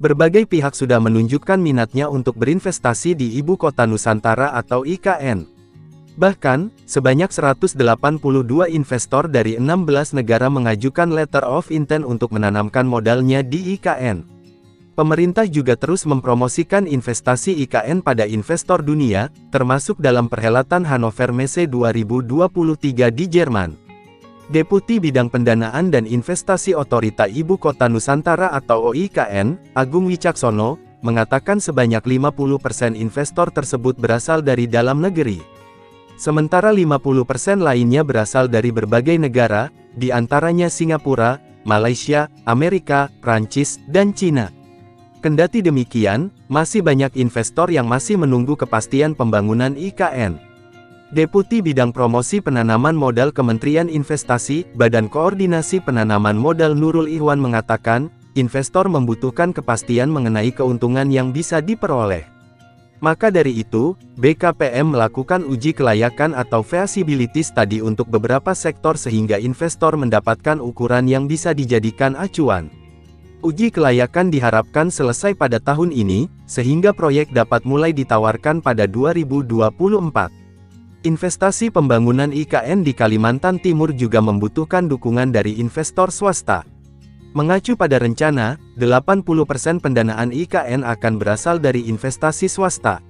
Berbagai pihak sudah menunjukkan minatnya untuk berinvestasi di Ibu Kota Nusantara atau IKN. Bahkan, sebanyak 182 investor dari 16 negara mengajukan letter of intent untuk menanamkan modalnya di IKN. Pemerintah juga terus mempromosikan investasi IKN pada investor dunia, termasuk dalam perhelatan Hannover Messe 2023 di Jerman. Deputi Bidang Pendanaan dan Investasi Otorita Ibu Kota Nusantara atau OIKN, Agung Wicaksono, mengatakan sebanyak 50% investor tersebut berasal dari dalam negeri. Sementara 50% lainnya berasal dari berbagai negara, di antaranya Singapura, Malaysia, Amerika, Prancis, dan Cina. Kendati demikian, masih banyak investor yang masih menunggu kepastian pembangunan IKN. Deputi Bidang Promosi Penanaman Modal Kementerian Investasi, Badan Koordinasi Penanaman Modal Nurul Ikhwan mengatakan, investor membutuhkan kepastian mengenai keuntungan yang bisa diperoleh. Maka dari itu, BKPM melakukan uji kelayakan atau feasibility study untuk beberapa sektor sehingga investor mendapatkan ukuran yang bisa dijadikan acuan. Uji kelayakan diharapkan selesai pada tahun ini, sehingga proyek dapat mulai ditawarkan pada 2024. Investasi pembangunan IKN di Kalimantan Timur juga membutuhkan dukungan dari investor swasta. Mengacu pada rencana, 80% pendanaan IKN akan berasal dari investasi swasta.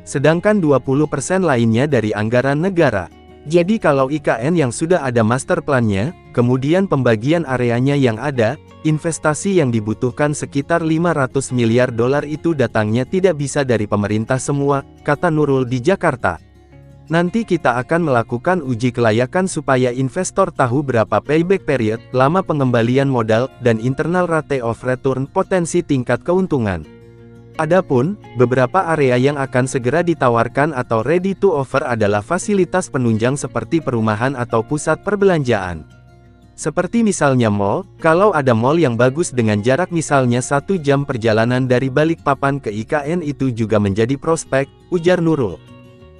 Sedangkan 20% lainnya dari anggaran negara. Jadi kalau IKN yang sudah ada master plan-nya, kemudian pembagian areanya yang ada, investasi yang dibutuhkan sekitar 500 miliar dolar itu datangnya tidak bisa dari pemerintah semua, kata Nurul di Jakarta. Nanti kita akan melakukan uji kelayakan supaya investor tahu berapa payback period, lama pengembalian modal, dan internal rate of return potensi tingkat keuntungan. Adapun, beberapa area yang akan segera ditawarkan atau ready to offer adalah fasilitas penunjang seperti perumahan atau pusat perbelanjaan. Seperti misalnya mall, kalau ada mall yang bagus dengan jarak misalnya 1 jam perjalanan dari Balikpapan ke IKN itu juga menjadi prospek, ujar Nurul.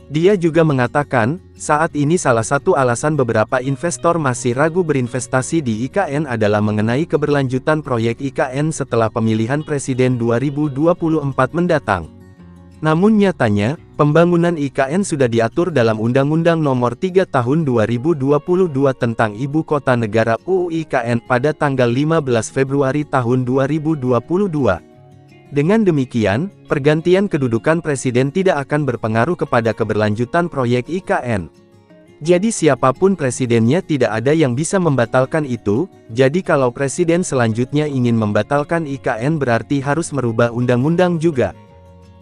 Dia juga mengatakan, saat ini salah satu alasan beberapa investor masih ragu berinvestasi di IKN adalah mengenai keberlanjutan proyek IKN setelah pemilihan presiden 2024 mendatang. Namun nyatanya, pembangunan IKN sudah diatur dalam Undang-Undang Nomor 3 Tahun 2022 tentang Ibu Kota Negara UU IKN pada tanggal 15 Februari tahun 2022. Dengan demikian, pergantian kedudukan presiden tidak akan berpengaruh kepada keberlanjutan proyek IKN. Jadi siapapun presidennya tidak ada yang bisa membatalkan itu, jadi kalau presiden selanjutnya ingin membatalkan IKN berarti harus merubah undang-undang juga.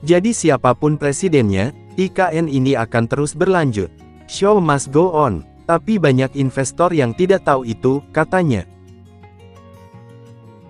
Jadi siapapun presidennya, IKN ini akan terus berlanjut. Show must go on. Tapi banyak investor yang tidak tahu itu, katanya.